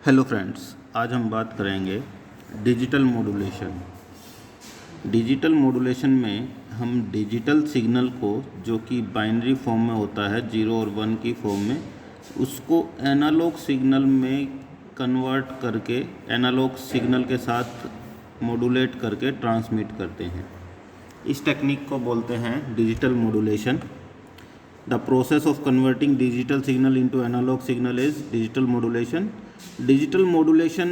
Hello friends, आज हम बात करेंगे डिजिटल मॉड्यूलेशन। डिजिटल मॉड्यूलेशन में हम डिजिटल सिग्नल को, जो कि बाइनरी फॉर्म में होता है 0 और 1 की फॉर्म में, उसको एनालॉग सिग्नल में कन्वर्ट करके एनालॉग सिग्नल के साथ मॉड्यूलेट करके ट्रांसमिट करते हैं। इस टेक्निक को बोलते हैं digital modulation. The process of converting digital signal into analog signal is digital modulation. Digital modulation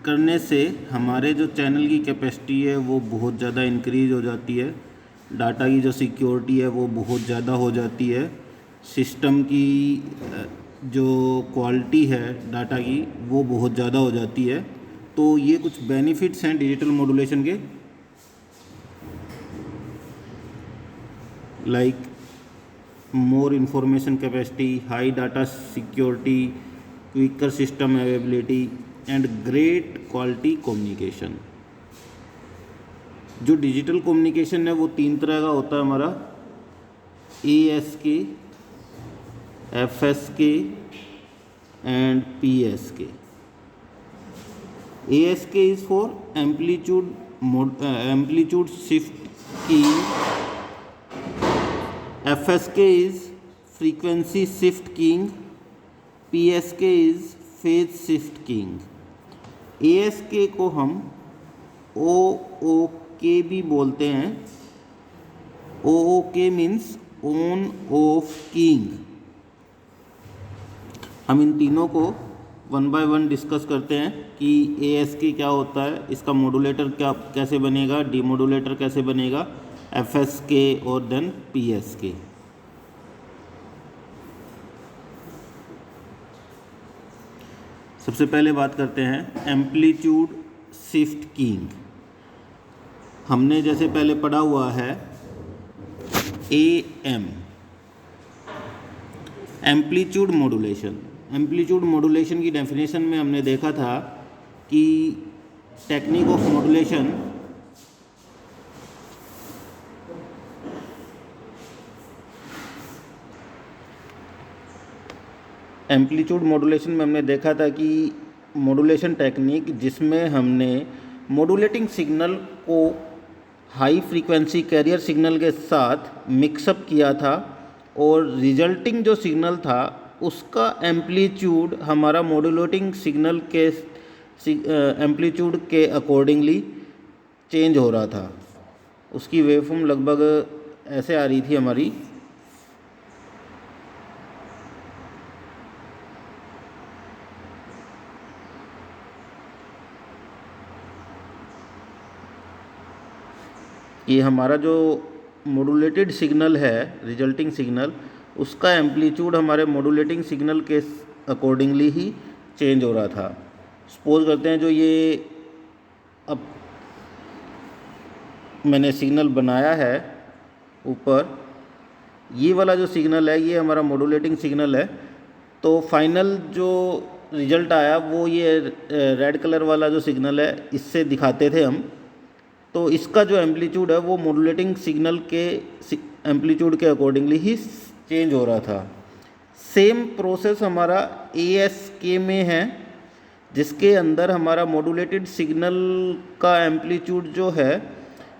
करने से हमारे जो चैनल की कैपेसिटी है वो बहुत ज़्यादा इंक्रीज़ हो जाती है, डाटा की जो सिक्योरिटी है वो बहुत ज़्यादा हो जाती है, सिस्टम की जो क्वालिटी है डाटा की वो बहुत ज़्यादा हो जाती है। तो ये कुछ बेनिफिट्स हैं डिजिटल मॉड्यूलेशन के, like more information capacity, high data security, quicker system availability and great quality communication। जो डिजिटल कम्युनिकेशन है वो 3 तरह का होता है हमारा, ASK, FSK and PSK। ASK is for amplitude shift की, FSK is frequency shift keying, PSK is phase shift keying। ASK को हम OOK भी बोलते हैं। OOK means on off keying. हम इन तीनों को 1 बाय 1 डिस्कस करते हैं कि ASK क्या होता है, इसका मॉड्यूलेटर कैसे बनेगा, डीमॉड्यूलेटर कैसे बनेगा, FSK और देन PSK। सबसे पहले बात करते हैं एम्पलीट्यूड शिफ्ट कीइंग। हमने जैसे पहले पढ़ा हुआ है AM, amplitude modulation. Amplitude modulation की डेफिनेशन में हमने देखा था कि technique of modulation amplitude modulation में हमने देखा था कि मॉड्यूलेशन टेक्निक जिसमें हमने मॉड्यूलेटिंग सिग्नल को हाई फ्रीक्वेंसी कैरियर सिग्नल के साथ मिक्सअप किया था और रिजल्टिंग जो सिग्नल था उसका एम्पलीट्यूड हमारा मॉड्यूलेटिंग सिग्नल के एम्पलीट्यूड के अकॉर्डिंगली चेंज हो रहा था। उसकी वेवफॉर्म लगभग ऐसे आ रही थी हमारी। ये हमारा जो मॉड्यूलेटेड सिग्नल है, रिजल्टिंग सिग्नल, उसका एम्पलीट्यूड हमारे मॉड्यूलेटिंग सिग्नल के अकॉर्डिंगली ही चेंज हो रहा था। सपोज करते हैं जो ये अब मैंने सिग्नल बनाया है ऊपर, ये वाला जो सिग्नल है ये हमारा मॉड्यूलेटिंग सिग्नल है। तो फाइनल जो रिजल्ट आया वो ये रेड कलर वाला जो सिग्नल है इससे दिखाते थे हम। तो इसका जो एम्पलीट्यूड है वो मॉड्यूलेटिंग सिग्नल के एम्पलीट्यूड के अकॉर्डिंगली ही चेंज हो रहा था। सेम प्रोसेस हमारा ASK में है, जिसके अंदर हमारा मॉड्यूलेटेड सिग्नल का एम्पलीट्यूड जो है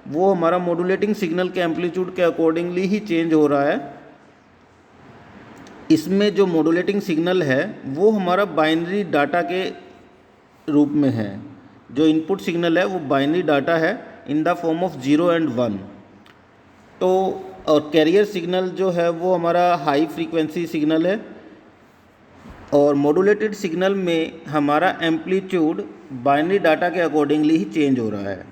वो हमारा मॉड्यूलेटिंग सिग्नल के एम्पलीट्यूड के अकॉर्डिंगली ही चेंज हो रहा है। इसमें जो मॉड्यूलेटिंग सिग्नल है वो हमारा बाइनरी डाटा के रूप में है। जो इनपुट सिग्नल है वो बाइनरी डाटा है in the form of 0 and 1। तो और कैरियर सिग्नल जो है वो हमारा हाई फ्रीक्वेंसी सिग्नल है और मॉड्यूलेटेड सिग्नल में हमारा एम्पलीट्यूड बाइनरी डाटा के अकॉर्डिंगली ही चेंज हो रहा है।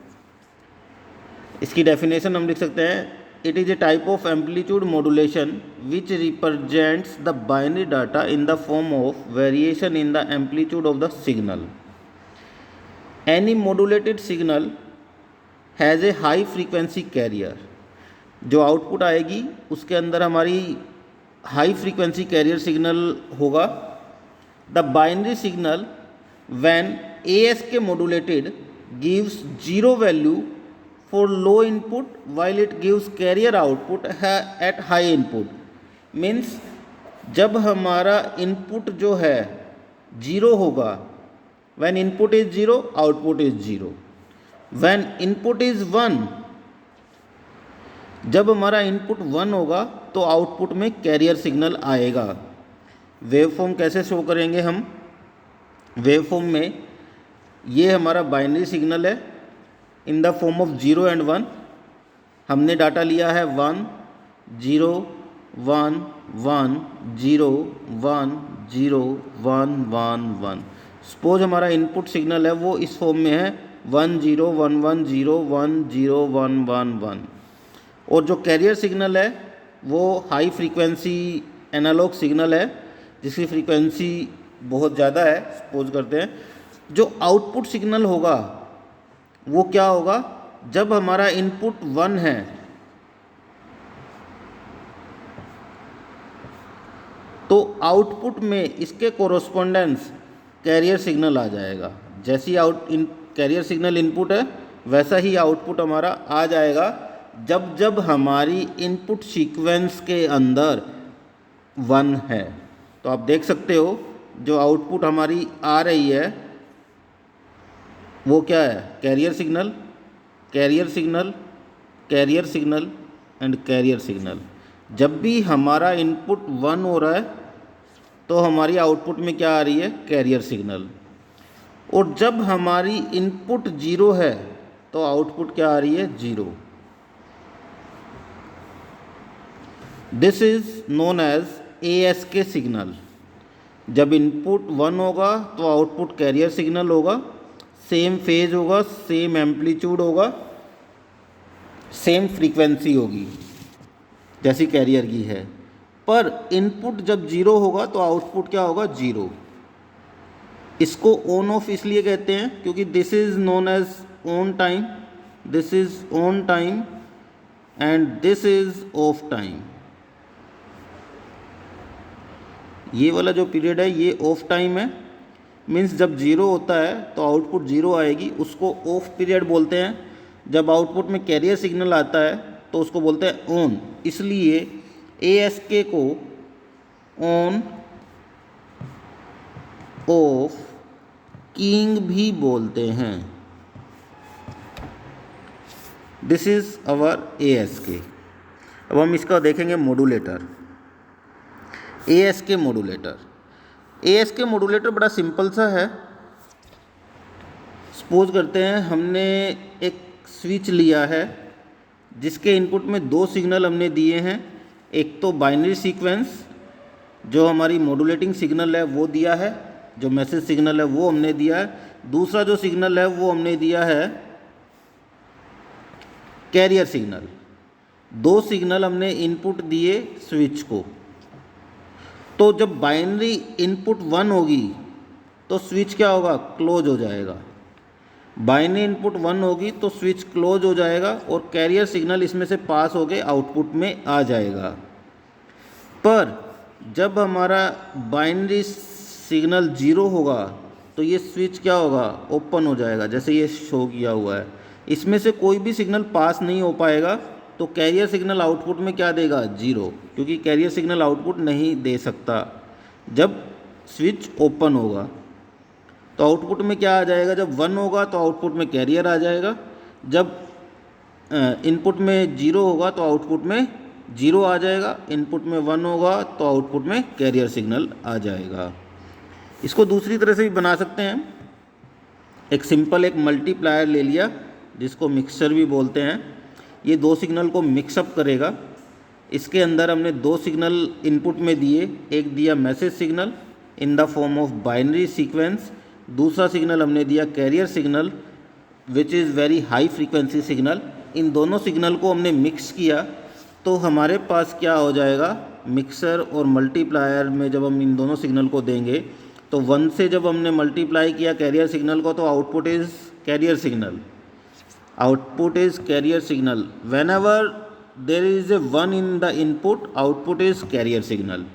इसकी डेफिनेशन हम लिख सकते हैं, it is a type of amplitude modulation which represents the binary data in the form of variation in the amplitude of the signal. Any modulated signal has a high frequency carrier. जो output आएगी उसके अंदर हमारी high frequency carrier signal होगा। The binary signal when ASK modulated gives 0 value for low input while it gives carrier output at high input. Means जब हमारा input जो है 0 होगा when input is 0 output is 0, when input is 1, जब हमारा input 1 होगा तो आउटपुट में कैरियर सिग्नल आएगा। वेवफॉर्म कैसे शो करेंगे हम? वेवफॉर्म में ये हमारा बाइनरी सिग्नल है in the form of 0 and 1। हमने डाटा लिया है 1 0 1 1 0 1 0 1 1 1। सपोज हमारा इनपुट सिग्नल है वो इस फॉर्म में है 1 0 1 1 0 1 0 1 1 1, और जो कैरियर सिग्नल है वो हाई फ्रीक्वेंसी एनालॉग सिग्नल है जिसकी फ्रीक्वेंसी बहुत ज़्यादा है। सपोज करते हैं जो आउटपुट सिग्नल होगा वो क्या होगा? जब हमारा इनपुट 1 है तो आउटपुट में इसके कोरोस्पोंडेंस कैरियर सिग्नल आ जाएगा। जैसी कैरियर सिग्नल इनपुट है वैसा ही आउटपुट हमारा आ जाएगा जब जब हमारी इनपुट सीक्वेंस के अंदर 1 है। तो आप देख सकते हो जो आउटपुट हमारी आ रही है वो क्या है? Carrier signal, carrier signal, carrier signal and carrier signal. जब भी हमारा इनपुट 1 हो रहा है तो हमारी आउटपुट में क्या आ रही है? Carrier signal. और जब हमारी इनपुट 0 है तो आउटपुट क्या आ रही है? 0। This is known as ASK signal. जब इनपुट 1 होगा तो आउटपुट कैरियर सिग्नल होगा, सेम फेज होगा, सेम एम्पलीट्यूड होगा, सेम फ्रीक्वेंसी होगी जैसी कैरियर की है। पर इनपुट जब 0 होगा तो आउटपुट क्या होगा? 0। इसको ऑन ऑफ इसलिए कहते हैं क्योंकि this is known as on time, this is on time and this is off time. ये वाला जो पीरियड है ये ऑफ टाइम है, मीन्स जब 0 होता है तो आउटपुट 0 आएगी, उसको ऑफ पीरियड बोलते हैं। जब आउटपुट में कैरियर सिग्नल आता है तो उसको बोलते हैं ऑन। इसलिए ASK को ऑन ऑफ कीइंग भी बोलते हैं। This is our ASK। अब हम इसका देखेंगे modulator. ASK modulator, ASK modulator बड़ा सिंपल सा है। सपोज करते हैं हमने एक स्विच लिया है जिसके इनपुट में 2 सिग्नल हमने दिए हैं। एक तो बाइनरी सीक्वेंस जो हमारी मॉड्यूलेटिंग सिग्नल है वो दिया है, जो मैसेज सिग्नल है वो हमने दिया है। दूसरा जो सिग्नल है वो हमने दिया है कैरियर सिग्नल। 2 सिग्नल हमने इनपुट दिए स्विच को। तो जब बाइनरी इनपुट 1 होगी तो स्विच क्या होगा? क्लोज हो जाएगा। बाइनरी इनपुट 1 होगी तो स्विच क्लोज हो जाएगा और कैरियर सिग्नल इसमें से पास होके आउटपुट में आ जाएगा। पर जब हमारा बाइनरी सिग्नल 0 होगा तो ये स्विच क्या होगा? ओपन हो जाएगा, जैसे ये शो किया हुआ है। इसमें से कोई भी सिग्नल पास नहीं हो पाएगा तो कैरियर सिग्नल आउटपुट में क्या देगा? 0, क्योंकि कैरियर सिग्नल आउटपुट नहीं दे सकता। जब स्विच ओपन होगा तो आउटपुट में क्या आ जाएगा? जब 1 होगा तो आउटपुट में कैरियर आ जाएगा, जब इनपुट में 0 होगा तो आउटपुट में 0 आ जाएगा, इनपुट में 1 होगा तो आउटपुट में कैरियर सिग्नल आ जाएगा। इसको दूसरी तरह से भी बना सकते हैं। एक सिंपल एक मल्टीप्लायर ले लिया जिसको मिक्सर भी बोलते हैं। ये 2 सिग्नल को मिक्सअप करेगा। इसके अंदर हमने 2 सिग्नल इनपुट में दिए, एक दिया message signal in the form of binary sequence, दूसरा सिग्नल हमने दिया carrier signal which is very high frequency signal. इन दोनों सिग्नल को हमने मिक्स किया तो हमारे पास क्या हो जाएगा? मिक्सर और मल्टीप्लायर में जब हम इन दोनों सिग्नल को देंगे तो 1 से जब हमने मल्टीप्लाई किया कैरियर सिग्नल को तो output is carrier signal, output is carrier signal. When ever there is a 1 in the input output is carrier signal,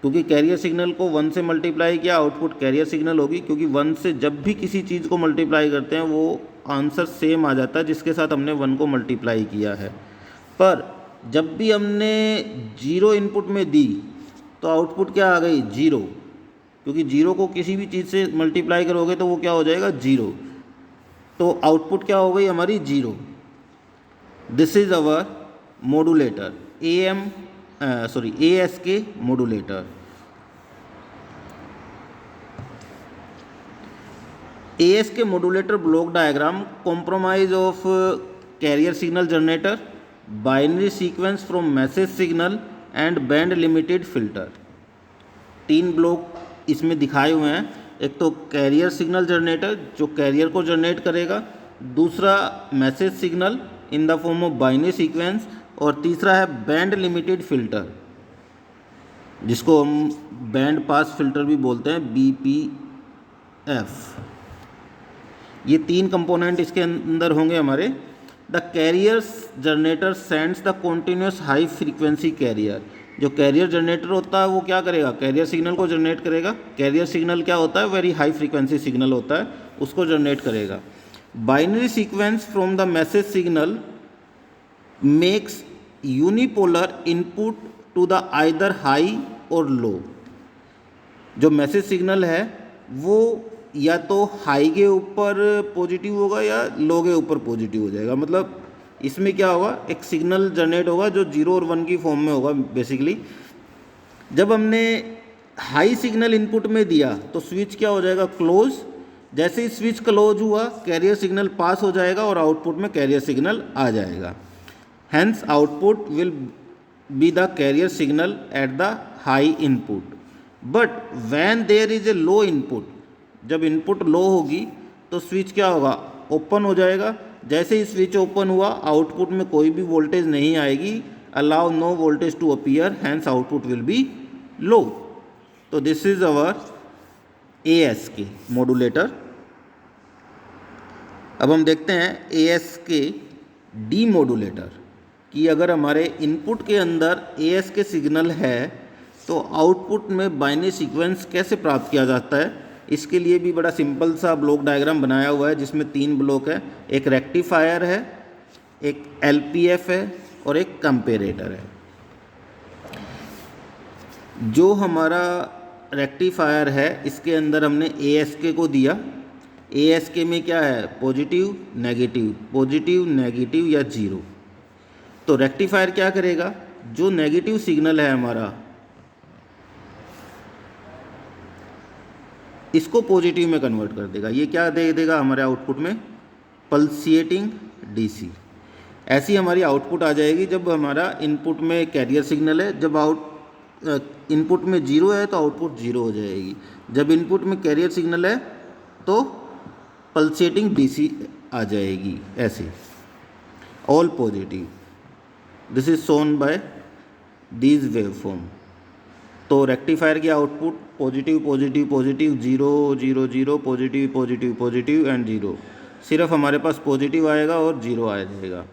क्योंकि कैरियर सिग्नल को 1 से मल्टीप्लाई किया आउटपुट कैरियर सिग्नल होगी, क्योंकि 1 से जब भी किसी चीज़ को मल्टीप्लाई करते हैं वो आंसर सेम आ जाता है जिसके साथ हमने 1 को मल्टीप्लाई किया है। पर जब भी हमने 0 इनपुट में दी तो आउटपुट क्या आ गई? 0। क्योंकि जीरो को किसी भी चीज़ से मल्टीप्लाई करोगे तो वो क्या हो जाएगा, जीरो। तो आउटपुट क्या हो गई हमारी, zero. This is our modulator ASK modulator. ASK modulator block diagram comprise of carrier signal generator, binary sequence from message signal and band limited filter। तीन ब्लॉक इसमें दिखाए हुए हैं। एक तो कैरियर सिग्नल जनरेटर जो कैरियर को जनरेट करेगा, दूसरा message signal in the form of binary sequence, और तीसरा है बैंड लिमिटेड फिल्टर जिसको हम बैंड पास फिल्टर भी बोलते हैं, BPF। ये तीन कंपोनेंट इसके अंदर होंगे हमारे। The carriers generator sends the continuous high frequency carrier. जो कैरियर जनरेटर होता है वो क्या करेगा, कैरियर सिग्नल को जनरेट करेगा। कैरियर सिग्नल क्या होता है, वेरी हाई फ्रीक्वेंसी सिग्नल होता है, उसको जनरेट करेगा। Binary sequence from the message signal makes unipolar input to the either high or low. जो मैसेज सिग्नल है वो या तो हाई के ऊपर पॉजिटिव होगा या लो के ऊपर पॉजिटिव हो जाएगा। मतलब इसमें क्या होगा, एक सिग्नल जनरेट होगा जो 0 और 1 की फॉर्म में होगा बेसिकली। जब हमने हाई सिग्नल इनपुट में दिया तो स्विच क्या हो जाएगा, क्लोज। जैसे ही स्विच क्लोज हुआ कैरियर सिग्नल पास हो जाएगा और आउटपुट में कैरियर सिग्नल आ जाएगा। Hence output will be the carrier signal at the high input. But when there is a low input, जब इनपुट लो होगी तो स्विच क्या होगा, ओपन हो जाएगा। जैसे ही स्विच ओपन हुआ आउटपुट में कोई भी वोल्टेज नहीं आएगी, allow no voltage to appear, hence output will B लो। तो this is our ASK modulator. अब हम देखते हैं ASK डीमॉड्यूलेटर कि अगर हमारे इनपुट के अंदर ASK सिग्नल है तो आउटपुट में बाइनरी सीक्वेंस कैसे प्राप्त किया जाता है। इसके लिए भी बड़ा सिंपल सा ब्लॉक डायग्राम बनाया हुआ है जिसमें तीन ब्लॉक है, एक रेक्टिफायर है, एक LPF है और एक कंपेरेटर है। जो हमारा रेक्टिफायर है इसके अंदर हमने ASK को दिया। ASK में क्या है, पॉजिटिव नेगेटिव या जीरो। तो रेक्टिफायर क्या करेगा, जो नेगेटिव सिग्नल है हमारा इसको पॉजिटिव में कन्वर्ट कर देगा। ये क्या दे देगा हमारे आउटपुट में, पल्सिएटिंग DC। ऐसी हमारी आउटपुट आ जाएगी जब हमारा इनपुट में कैरियर सिग्नल है। जब इनपुट में जीरो है तो आउटपुट जीरो हो जाएगी। जब इनपुट में कैरियर सिग्नल है तो पल्सिएटिंग DC आ जाएगी। ऐसे all positive, this is shown by these waveform. तो रेक्टिफायर की output positive zero positive and zero. सिर्फ हमारे पास पॉजिटिव आएगा और जीरो आ जाएगा।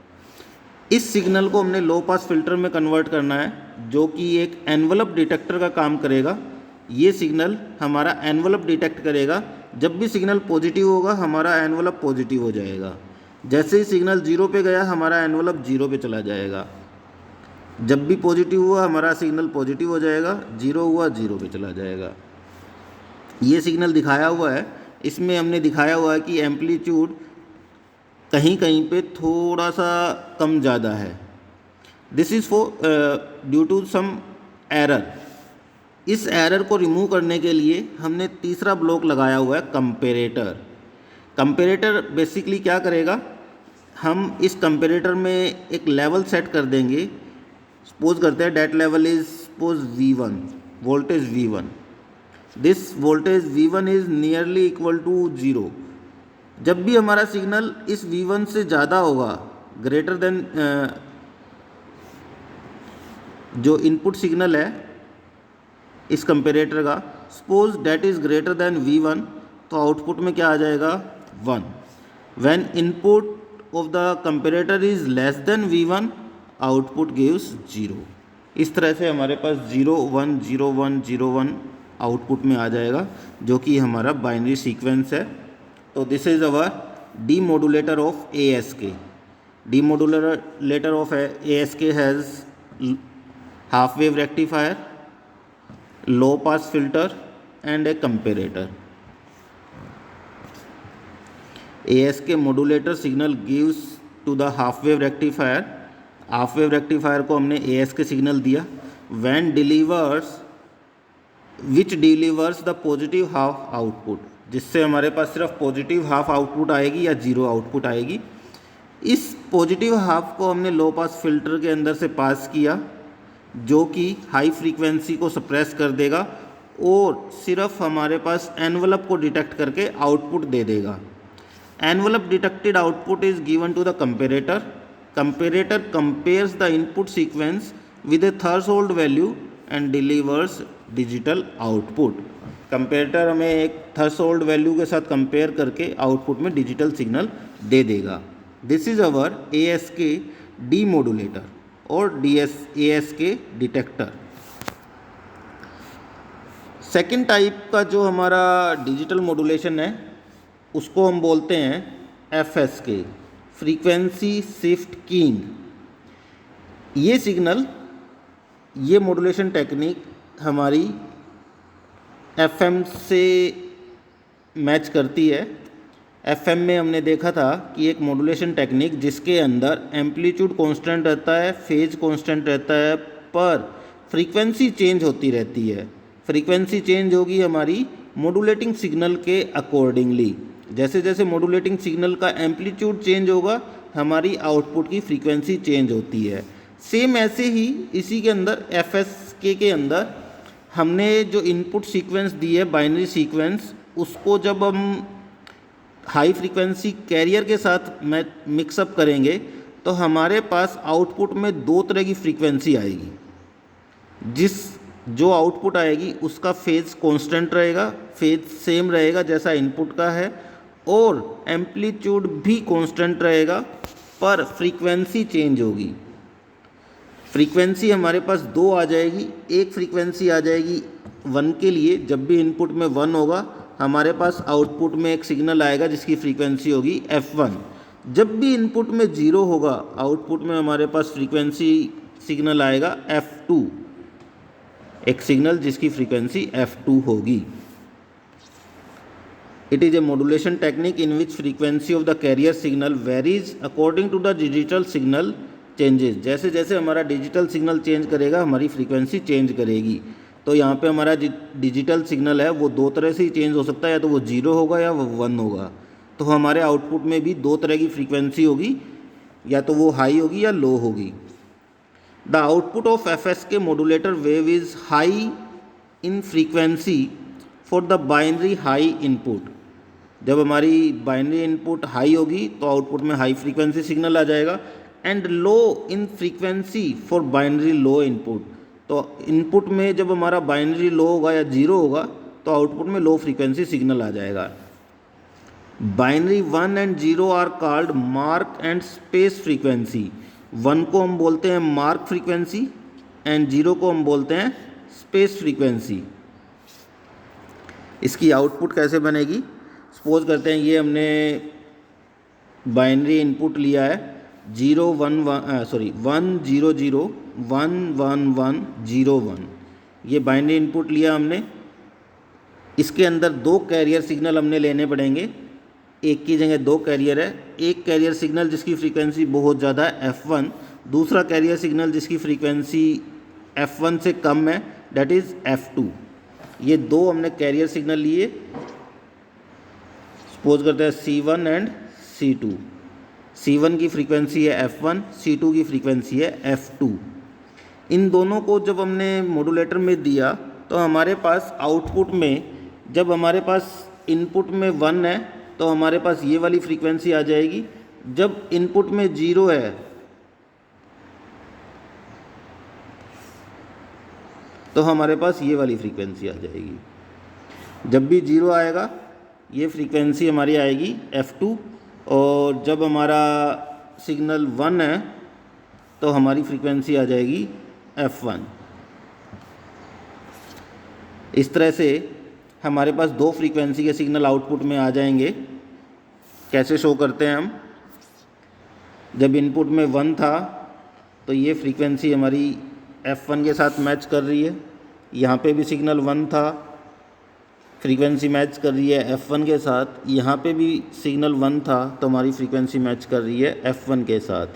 इस सिग्नल को हमने लो पास फिल्टर में कन्वर्ट करना है जो कि एक एनवलप डिटेक्टर का काम करेगा। ये सिग्नल हमारा एनवलप डिटेक्ट करेगा। जब भी सिग्नल पॉजिटिव होगा हमारा एनवलप पॉजिटिव हो जाएगा। जैसे ही सिग्नल जीरो पे गया हमारा एनवलप जीरो पे चला जाएगा। जब भी पॉजिटिव हुआ हमारा सिग्नल पॉजिटिव हो जाएगा, जीरो हुआ जीरो पे चला जाएगा। ये सिग्नल दिखाया हुआ है, इसमें हमने दिखाया हुआ है कि एम्पलीट्यूड कहीं कहीं पे थोड़ा सा कम ज़्यादा है। This is for due to some error. इस एरर को रिमूव करने के लिए हमने तीसरा ब्लॉक लगाया हुआ है, कंपेरेटर। कंपेरेटर बेसिकली क्या करेगा, हम इस कंपेरेटर में एक लेवल सेट कर देंगे। सपोज करते हैं that level is suppose V1, voltage V1। This voltage V1 is nearly equal to 0। जब भी हमारा सिग्नल इस V1 से ज़्यादा होगा, ग्रेटर देन जो इनपुट सिग्नल है इस कंपेरेटर का, suppose that is greater than V1, तो आउटपुट में क्या आ जाएगा, 1। When input of the comparator is less then V1, output gives 0। इस तरह से हमारे पास 0 1 0 1 0 1 आउटपुट में आ जाएगा जो कि हमारा बाइनरी सीक्वेंस है। तो this is our demodulator of ASK। Demodulator of ASK has half wave rectifier, low pass filter and a comparator. ASK modulator signal gives to the half wave rectifier. Half wave rectifier को हमने ASK signal दिया. When delivers which delivers the positive half output, जिससे हमारे पास सिर्फ positive half output आएगी या zero output आएगी. इस पॉजिटिव हाफ को हमने लो पास फिल्टर के अंदर से पास किया, जो कि हाई फ्रीक्वेंसी को सप्रेस कर देगा और सिर्फ हमारे पास एनवलप को डिटेक्ट करके आउटपुट दे देगा. Envelope detected output is given to the comparator. Comparator compares the input sequence with a threshold value and delivers digital output. Comparator हमें एक थ्रेशोल्ड वैल्यू के साथ कंपेयर करके आउटपुट में डिजिटल सिग्नल दे देगा. This is our ASK demodulator और ASK detector. Second type का जो हमारा डिजिटल मॉड्यूलेशन है उसको हम बोलते हैं FSK, फ्रीक्वेंसी शिफ्ट कीइंग. ये सिग्नल, ये मॉड्यूलेशन टेक्निक हमारी FM से मैच करती है. FM में हमने देखा था कि एक मॉड्यूलेशन टेक्निक जिसके अंदर एम्पलीट्यूड कांस्टेंट रहता है, फेज कांस्टेंट रहता है, पर फ्रीक्वेंसी चेंज होती रहती है. फ्रीक्वेंसी चेंज होगी हमारी मॉड्यूलेटिंग सिग्नल के अकॉर्डिंगली. जैसे जैसे मॉड्यूलेटिंग सिग्नल का एम्पलीट्यूड चेंज होगा हमारी आउटपुट की फ्रीक्वेंसी चेंज होती है. सेम ऐसे ही इसी के अंदर FSK के अंदर हमने जो इनपुट सीक्वेंस दी है, बाइनरी सीक्वेंस, उसको जब हम हाई फ्रीक्वेंसी कैरियर के साथ मिक्सअप करेंगे तो हमारे पास आउटपुट में दो तरह की फ्रीक्वेंसी आएगी. जो आउटपुट आएगी उसका फेज कांस्टेंट रहेगा, फेज सेम रहेगा जैसा इनपुट का है, और एम्पलीट्यूड भी कांस्टेंट रहेगा, पर फ्रीक्वेंसी चेंज होगी. फ्रीक्वेंसी हमारे पास दो आ जाएगी. एक फ्रीक्वेंसी आ जाएगी 1 के लिए. जब भी इनपुट में 1 होगा हमारे पास आउटपुट में एक सिग्नल आएगा जिसकी फ्रीक्वेंसी होगी F1. जब भी इनपुट में 0 होगा आउटपुट में हमारे पास फ्रीक्वेंसी सिग्नल आएगा F2, एक सिग्नल जिसकी फ्रीक्वेंसी F2 होगी. It is a modulation technique in which frequency of the carrier signal varies according to the digital signal changes. जैसे जैसे हमारा डिजिटल सिग्नल चेंज करेगा हमारी फ्रीक्वेंसी चेंज करेगी. तो यहाँ पे हमारा डिजिटल सिग्नल है वो दो तरह से ही चेंज हो सकता है, या तो वो 0 होगा या वो 1 होगा. तो हमारे आउटपुट में भी दो तरह की फ्रीक्वेंसी होगी, या तो वो हाई होगी या लो होगी. The output of FSK modulator wave is high in frequency for the binary high input. जब हमारी बाइनरी इनपुट हाई होगी तो आउटपुट में हाई फ्रीक्वेंसी सिग्नल आ जाएगा. And low in frequency for binary low input. तो इनपुट में जब हमारा बाइनरी लो होगा या 0 होगा तो आउटपुट में लो फ्रीक्वेंसी सिग्नल आ जाएगा. Binary 1 and 0 are called mark and space frequency. 1 को हम बोलते हैं मार्क फ्रीक्वेंसी एंड 0 को हम बोलते हैं स्पेस फ्रीक्वेंसी. इसकी आउटपुट कैसे बनेगी? सपोज करते हैं ये हमने बाइनरी इनपुट लिया है 1 0 0 1 1 1 0 1. ये बाइनरी इनपुट लिया हमने. इसके अंदर दो कैरियर सिग्नल हमने लेने पड़ेंगे. एक की जगह दो कैरियर है. एक कैरियर सिग्नल जिसकी फ्रीक्वेंसी बहुत ज़्यादा है F1, दूसरा कैरियर सिग्नल जिसकी फ्रीक्वेंसी F1 से कम है, डेट इज़ F2. ये दो हमने कैरियर सिग्नल लिए. सपोज करते हैं C1 एंड C2. C1 की फ्रीक्वेंसी है F1, C2 की फ्रीक्वेंसी है F2. इन दोनों को जब हमने मॉड्यूलेटर में दिया तो हमारे पास आउटपुट में, जब हमारे पास इनपुट में 1 है तो हमारे पास ये वाली फ्रीक्वेंसी आ जाएगी. जब इनपुट में 0 है तो हमारे पास ये वाली फ्रीक्वेंसी आ जाएगी. जब भी 0 आएगा ये फ्रीक्वेंसी हमारी आएगी F2, और जब हमारा सिग्नल 1 है तो हमारी फ्रीक्वेंसी आ जाएगी F1. इस तरह से हमारे पास दो फ्रीक्वेंसी के सिग्नल आउटपुट में आ जाएंगे. कैसे शो करते हैं हम? जब इनपुट में 1 था तो ये फ्रीक्वेंसी हमारी F1 के साथ मैच कर रही है. यहाँ पे भी सिग्नल 1 था फ्रीक्वेंसी मैच कर रही है F1 के साथ। यहाँ पे भी सिग्नल 1 था तो हमारी फ्रीक्वेंसी मैच कर रही है F1 के साथ।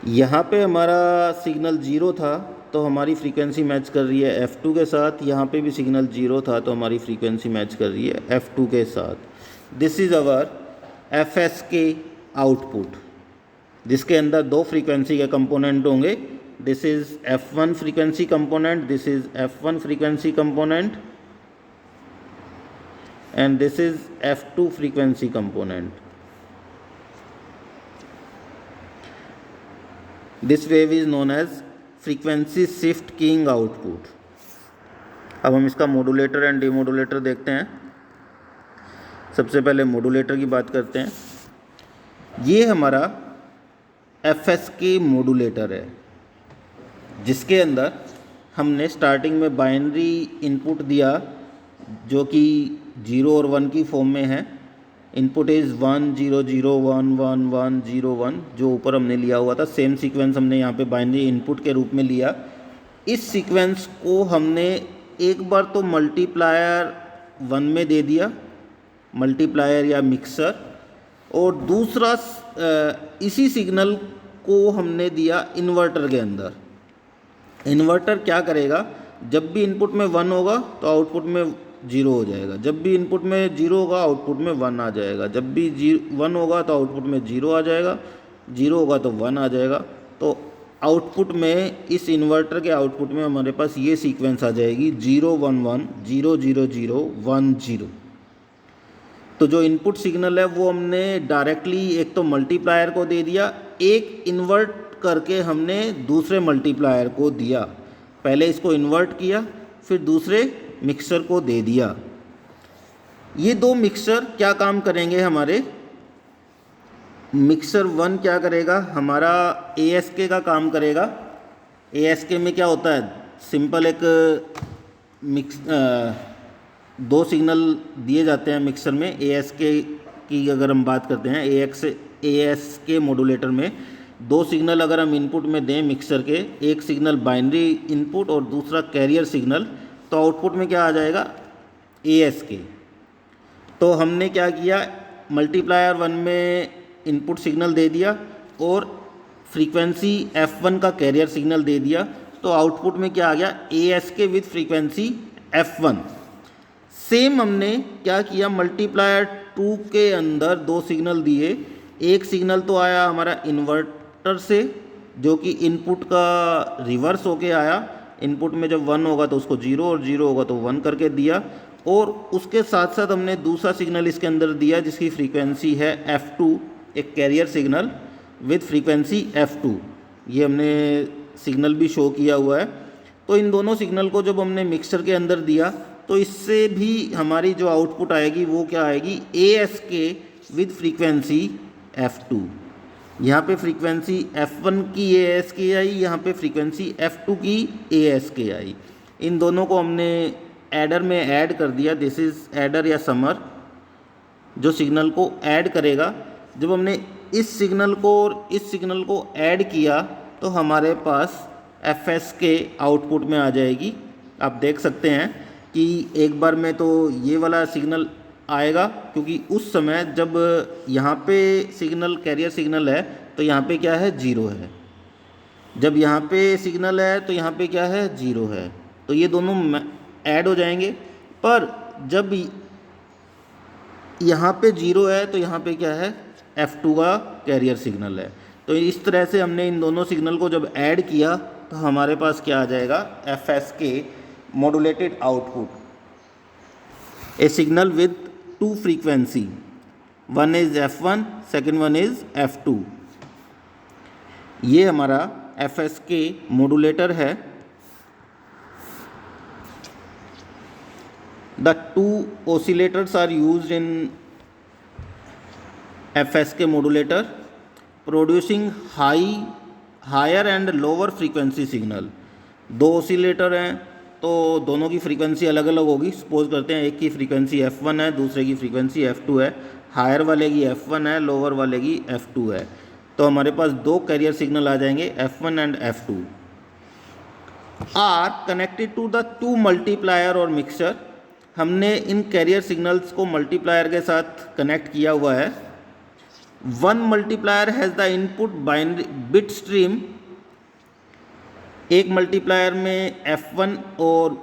यहाँ पे हमारा सिग्नल 0 था तो हमारी फ्रीक्वेंसी मैच कर रही है F2 के साथ। यहाँ पे भी सिग्नल 0 था तो हमारी फ्रीक्वेंसी मैच कर रही है F2 के साथ। This is our FSK output, जिसके अंदर दो फ्रीक्वेंसी के कंपोनेंट होंगे। This is F1 frequency component, this is F1 frequency component and this is F2 frequency component. This wave is known as frequency shift keying output. अब हम इसका modulator and demodulator देखते हैं। सबसे पहले मॉड्यूलेटर की बात करते हैं। ये हमारा FSK मॉड्यूलेटर है, जिसके अंदर हमने स्टार्टिंग में बाइनरी इनपुट दिया जो कि 0 और 1 की फॉर्म में है। इनपुट इज़ 1 0 0 1 1 1 0 1, जो ऊपर हमने लिया हुआ था। सेम सीक्वेंस हमने यहाँ पे बाइनरी इनपुट के रूप में लिया। इस सीक्वेंस को हमने एक बार तो मल्टीप्लायर 1 में दे दिया, मल्टीप्लायर या मिक्सर, और दूसरा इसी सिग्नल को हमने दिया इन्वर्टर के अंदर। इन्वर्टर क्या करेगा, जब भी इनपुट में 1 होगा तो आउटपुट में 0 हो जाएगा, जब भी इनपुट में 0 होगा आउटपुट में 1 आ जाएगा, जब भी 1 होगा तो आउटपुट में 0 आ जाएगा, 0 होगा तो 1 आ जाएगा। तो आउटपुट में, इस इन्वर्टर के आउटपुट में हमारे पास ये सीक्वेंस आ जाएगी 0 1 1 0 0 0 1 0। तो जो इनपुट सिग्नल है वो हमने डायरेक्टली एक तो मल्टीप्लायर को दे दिया, एक इन्वर्ट करके हमने दूसरे मल्टीप्लायर को दिया। पहले इसको इन्वर्ट किया, फिर दूसरे मिक्सर को दे दिया। ये दो मिक्सर क्या काम करेंगे हमारे? मिक्सर 1 क्या करेगा, हमारा ASK का काम करेगा। ASK में क्या होता है, सिंपल एक दो सिग्नल दिए जाते हैं मिक्सर में। ASK की अगर हम बात करते हैं, ASK मॉड्यूलेटर में दो सिग्नल अगर हम इनपुट में दें मिक्सर के, एक सिग्नल बाइनरी इनपुट और दूसरा कैरियर सिग्नल, तो आउटपुट में क्या आ जाएगा, ASK। तो हमने क्या किया, मल्टीप्लायर 1 में इनपुट सिग्नल दे दिया और फ्रीक्वेंसी F1 का कैरियर सिग्नल दे दिया, तो आउटपुट में क्या आ गया, ASK with frequency F1। Same हमने क्या किया, मल्टीप्लायर 2 के अंदर दो सिग्नल दिए। एक सिग्नल तो आया हमारा इन्वर्टर से, जो कि इनपुट का रिवर्स होके आया। इनपुट में जब 1 होगा तो उसको 0 और 0 होगा तो 1 करके दिया, और उसके साथ साथ हमने दूसरा सिग्नल इसके अंदर दिया जिसकी फ्रीक्वेंसी है F2, एक carrier signal with frequency F2। ये हमने सिग्नल भी शो किया हुआ है। तो इन दोनों सिग्नल को जब हमने मिक्सर के अंदर दिया तो इससे भी हमारी जो आउटपुट आएगी वो क्या आएगी, ASK विद फ्रीक्वेंसी F2। यहाँ पे फ्रीक्वेंसी F1 की ASK आई, यहाँ पे फ्रीक्वेंसी F2 की ASK आई। इन दोनों को हमने एडर में ऐड कर दिया। दिस इज़ एडर या समर, जो सिग्नल को ऐड करेगा। जब हमने इस सिग्नल को और इस सिग्नल को ऐड किया तो हमारे पास FSK आउटपुट में आ जाएगी। आप देख सकते हैं कि एक बार में तो ये वाला सिग्नल आएगा, क्योंकि उस समय जब यहाँ पे सिग्नल कैरियर सिग्नल है तो यहाँ पे क्या है, 0 है। जब यहाँ पे सिग्नल है तो यहाँ पे क्या है, 0 है। तो ये दोनों ऐड हो जाएंगे। पर जब यहाँ पे 0 है तो यहाँ पे क्या है, F2 का कैरियर सिग्नल है। तो इस तरह से हमने इन दोनों सिग्नल को जब ऐड किया तो हमारे पास क्या आ जाएगा, FSK modulated output, A signal with 2 frequency, one is F1, second one is F2। ये हमारा FSK मॉड्यूलेटर है। The two oscillators are used in FSK modulator, producing higher and lower frequency signal। दो oscillator हैं तो दोनों की frequency अलग अलग होगी। सपोज करते हैं एक की फ्रीक्वेंसी F1 है, दूसरे की फ्रीक्वेंसी F2 है। हायर वाले की F1 है, लोअर वाले की F2 है। तो हमारे पास दो कैरियर सिग्नल आ जाएंगे, F1 and F2। Are connected to the two multiplier or mixture. हमने इन कैरियर सिग्नल्स को मल्टीप्लायर के साथ कनेक्ट किया हुआ है। One multiplier has the input binary bit stream. एक मल्टीप्लायर में F1 और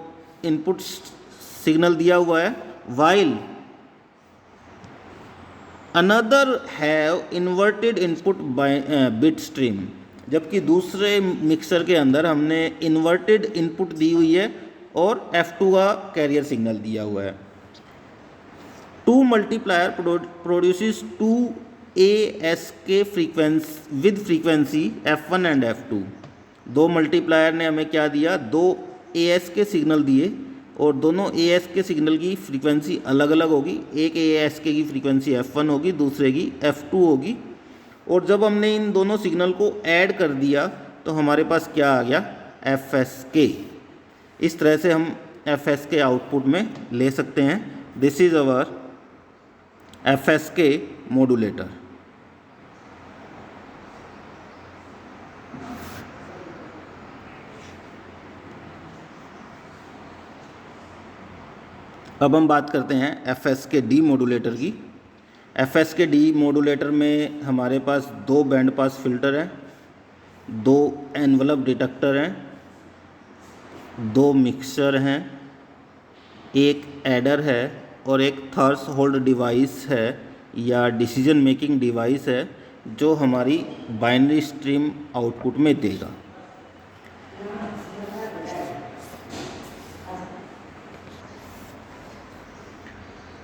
इनपुट सिग्नल दिया हुआ है, while another have inverted input bit stream. जबकि दूसरे मिक्सर के अंदर हमने इन्वर्टेड इनपुट दी हुई है और F2 का कैरियर सिग्नल दिया हुआ है। Two multiplier produces two ASK frequency with frequency F1 and F2। दो मल्टीप्लायर ने हमें क्या दिया, दो ASK सिग्नल दिए और दोनों ASK सिग्नल की फ्रीक्वेंसी अलग अलग होगी। एक ASK की फ्रीक्वेंसी F1 होगी, दूसरे की F2 होगी। और जब हमने इन दोनों सिग्नल को ऐड कर दिया तो हमारे पास क्या आ गया, FSK। इस तरह से हम FSK आउटपुट में ले सकते हैं। This is our FSK modulator. अब हम बात करते हैं FSK डी मॉड्यूलेटर की। FSK डी मॉड्यूलेटर में हमारे पास दो बैंड पास फिल्टर हैं, दो एनवलप डिटेक्टर हैं, दो मिक्सर हैं, एक एडर है और एक थ्रेशोल्ड डिवाइस है या डिसीजन मेकिंग डिवाइस है जो हमारी बाइनरी स्ट्रीम आउटपुट में देगा।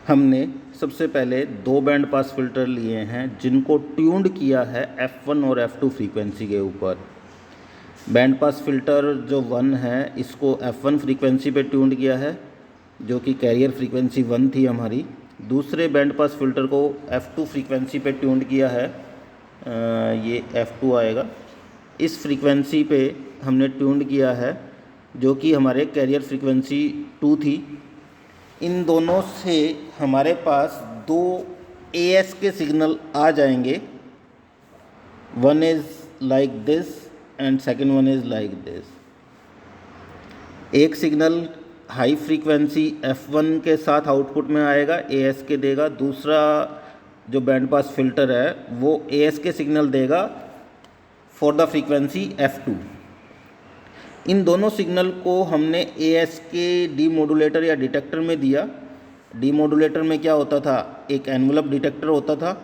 हमने सबसे पहले दो बैंड पास फिल्टर लिए हैं जिनको ट्यून्ड किया है F1 और F2 फ्रीक्वेंसी के ऊपर। बैंड पास फिल्टर जो 1 है इसको F1 फ्रीक्वेंसी पे ट्यून्ड किया है जो कि कैरियर फ्रीक्वेंसी 1 थी हमारी। दूसरे बैंड पास फिल्टर को F2 फ्रीक्वेंसी पे ट्यून्ड किया है, ये F2 आएगा। इस फ्रीक्वेंसी पे हमने ट्यून्ड किया है जो कि हमारे कैरियर फ्रीक्वेंसी 2 थी। इन दोनों से हमारे पास दो ASK सिग्नल आ जाएंगे। One is like this and second one is like this. एक सिग्नल हाई फ्रीक्वेंसी F1 के साथ आउटपुट में आएगा, ASK देगा। दूसरा जो बैंड पास फिल्टर है वो ASK सिग्नल देगा फॉर द फ्रीक्वेंसी F2। इन दोनों सिग्नल को हमने ASK डी मॉड्यूलेटर या डिटेक्टर में दिया। डी मॉड्यूलेटर में क्या होता था, एक एनवलप डिटेक्टर होता था।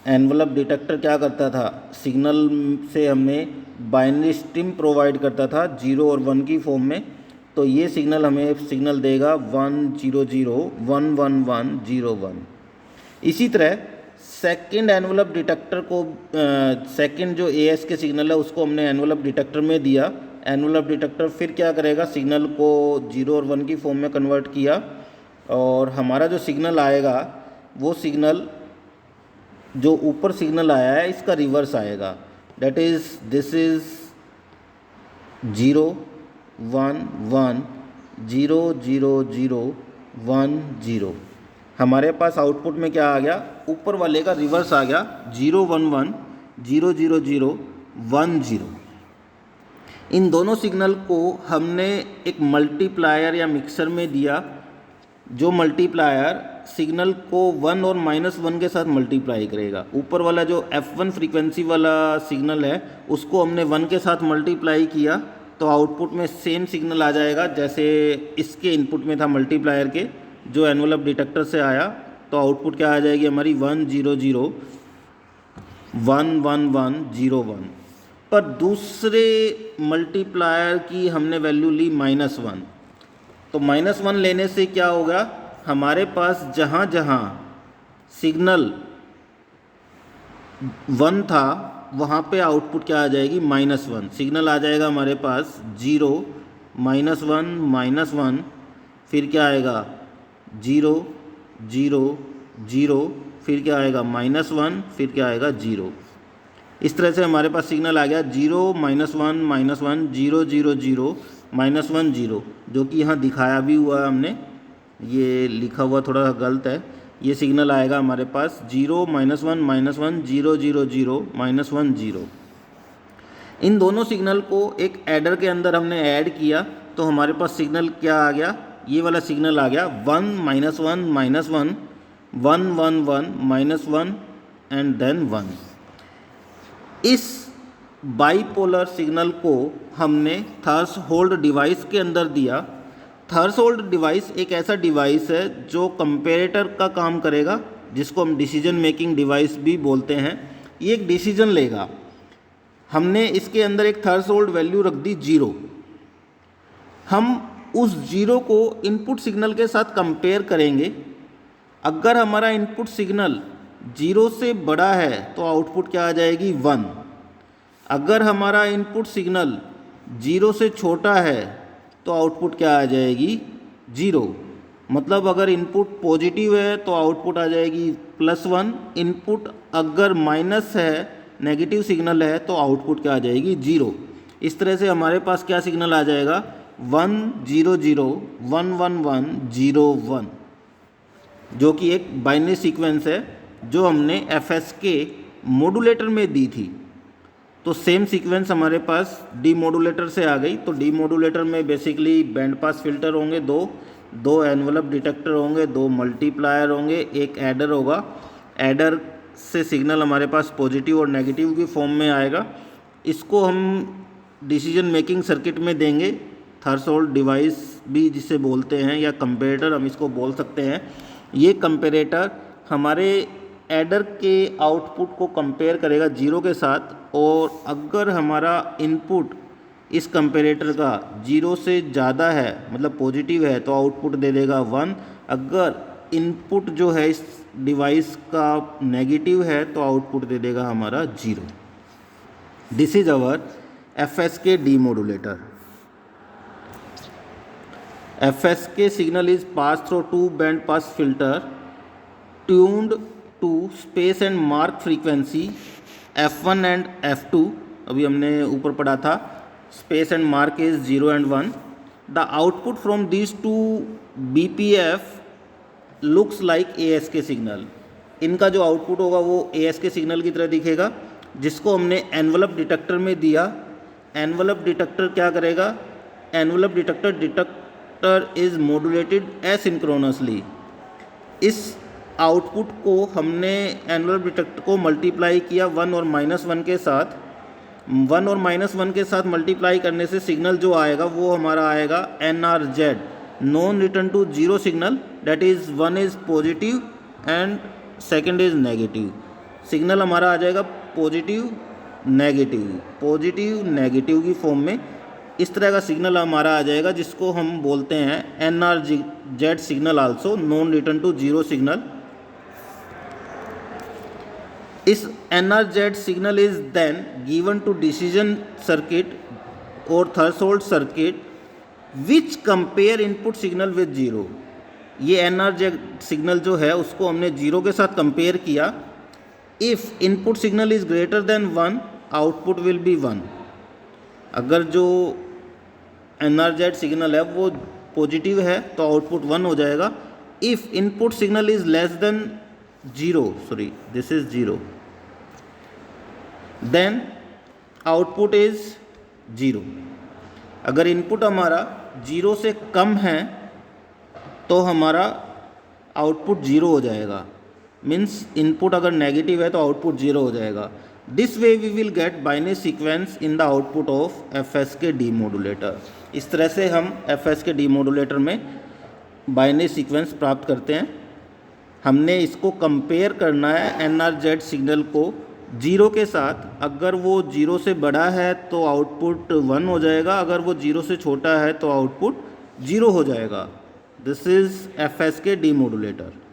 एनवलप डिटेक्टर क्या करता था, सिग्नल से हमें बाइनरी स्ट्रीम प्रोवाइड करता था 0 और 1 की फॉर्म में। तो ये सिग्नल हमें सिग्नल देगा 1 0 0 1 1 1 0 1। इसी तरह सेकंड एनवलप डिटेक्टर को सेकंड जो ASK सिग्नल है उसको हमने एनवलप डिटेक्टर में दिया। एनवलप डिटेक्टर फिर क्या करेगा, सिग्नल को 0 और 1 की फॉर्म में कन्वर्ट किया और हमारा जो सिग्नल आएगा वो सिग्नल जो ऊपर सिग्नल आया है इसका रिवर्स आएगा। That is this is 0 1 1 0 0 0 1 0। हमारे पास आउटपुट में क्या आ गया, ऊपर वाले का रिवर्स आ गया 0 1 1 0 0 0 1 0। इन दोनों सिग्नल को हमने एक मल्टीप्लायर या मिक्सर में दिया। जो मल्टीप्लायर सिग्नल को 1 और -1 के साथ मल्टीप्लाई करेगा। ऊपर वाला जो F1 फ्रीक्वेंसी वाला सिग्नल है उसको हमने 1 के साथ मल्टीप्लाई किया तो आउटपुट में सेम सिग्नल आ जाएगा जैसे इसके इनपुट में था मल्टीप्लायर के, जो एनवलप डिटेक्टर से आया। तो आउटपुट क्या आ जाएगी हमारी 1 0 0 1 1 1 0 1। पर दूसरे मल्टीप्लायर की हमने वैल्यू ली -1। तो -1 लेने से क्या होगा, हमारे पास जहाँ जहाँ सिग्नल 1 था वहाँ पे आउटपुट क्या आ जाएगी, -1। सिग्नल आ जाएगा हमारे पास 0 -1 -1, फिर क्या आएगा 0 0 0, फिर क्या आएगा -1, फिर क्या आएगा 0। इस तरह से हमारे पास सिग्नल आ गया 0 -1 -1 0 0 0 -1 0, जो कि यहाँ दिखाया भी हुआ है हमने। ये लिखा हुआ थोड़ा गलत है। ये सिग्नल आएगा हमारे पास 0 -1 -1 0 0 0 -1 0। इन दोनों सिग्नल को एक एडर के अंदर हमने ऐड किया तो हमारे पास सिग्नल क्या आ गया, ये वाला सिग्नल आ गया 1 -1 -1 1 1 1 -1 एंड देन 1। इस बाईपोलर सिग्नल को हमने थ्रेशोल्ड डिवाइस के अंदर दिया। थ्रेशोल्ड डिवाइस एक ऐसा डिवाइस है जो कंपैरेटर का काम करेगा, जिसको हम डिसीजन मेकिंग डिवाइस भी बोलते हैं। ये एक डिसीजन लेगा। हमने इसके अंदर एक थ्रेशोल्ड वैल्यू रख दी 0। हम उस 0 को इनपुट सिग्नल के साथ कंपेयर करेंगे। अगर हमारा इनपुट सिग्नल 0 से बड़ा है तो आउटपुट क्या आ जाएगी 1। अगर हमारा इनपुट सिग्नल 0 से छोटा है तो आउटपुट क्या आ जाएगी 0। मतलब अगर इनपुट पॉजिटिव है तो आउटपुट आ जाएगी +1। इनपुट अगर माइनस है, नेगेटिव सिग्नल है, तो आउटपुट क्या आ जाएगी 0। इस तरह से हमारे पास क्या सिग्नल आ जाएगा 1 0 0 1 1 1 0 1, जो कि एक बाइनरी सीक्वेंस है जो हमने FSK मॉड्यूलेटर में दी थी। तो सेम सीक्वेंस हमारे पास डीमॉड्यूलेटर से आ गई। तो डीमॉड्यूलेटर में बेसिकली बैंड पास फिल्टर होंगे, दो एनवलप डिटेक्टर होंगे, 2 मल्टीप्लायर होंगे, एक एडर होगा। एडर से सिग्नल हमारे पास पॉजिटिव और नेगेटिव की फॉर्म में आएगा। इसको हम डिसीजन मेकिंग सर्किट में देंगे। थ्रेशोल्ड डिवाइस भी जिसे बोलते हैं, या कंपैरेटर हम इसको बोल सकते हैं। ये कंपैरेटर हमारे एडर के आउटपुट को कंपेयर करेगा 0 के साथ, और अगर हमारा इनपुट इस कंपैरेटर का 0 से ज़्यादा है, मतलब पॉजिटिव है, तो आउटपुट दे देगा 1। अगर इनपुट जो है इस डिवाइस का नेगेटिव है तो आउटपुट दे देगा हमारा 0। This is our FSK demodulator. FSK signal is passed through 2 band pass filter tuned to space and mark frequency F1 and F2। अभी हमने ऊपर पढ़ा था space and mark is 0 and 1। The output from these two BPF looks like ASK signal। इनका जो output होगा वो ASK signal की तरह दिखेगा, जिसको हमने एनवलप डिटेक्टर में दिया। एनवलप डिटेक्टर क्या करेगा, envelope detector is modulated asynchronously. इस आउटपुट को हमने एनवलप डिटेक्टर को मल्टीप्लाई किया 1 और -1 के साथ। 1 और -1 के साथ मल्टीप्लाई करने से सिग्नल जो आएगा वो हमारा आएगा NRZ, non return to 0 signal. That is 1 is positive and second is negative. Signal हमारा आ जाएगा पॉजिटिव नेगेटिव की फॉर्म में। इस तरह का सिग्नल हमारा आ जाएगा, जिसको हम बोलते हैं NRZ signal, also non return to 0 signal. इस NRZ signal is then given to decision circuit और threshold circuit which compare input signal with 0। ये NRZ सिग्नल जो है उसको हमने 0 के साथ कंपेयर किया। If input signal is greater than 1 output will B 1। अगर जो NRZ सिग्नल है वो पॉजिटिव है तो आउटपुट 1 हो जाएगा। If input signal is less than 0, sorry this is 0, then output is 0। अगर इनपुट हमारा 0 से कम है तो हमारा आउटपुट 0 हो जाएगा। मीन्स इनपुट अगर नेगेटिव है तो आउटपुट 0 हो जाएगा। This way we will get binary sequence in the output of FSK demodulator. इस तरह से हम FSK डीमॉड्यूलेटर में बाइनरी सीक्वेंस प्राप्त करते हैं। हमने इसको कंपेयर करना है NRZ सिग्नल को 0 के साथ। अगर वो 0 से बड़ा है तो आउटपुट 1 हो जाएगा, अगर वो 0 से छोटा है तो आउटपुट 0 हो जाएगा। This is FSK demodulator.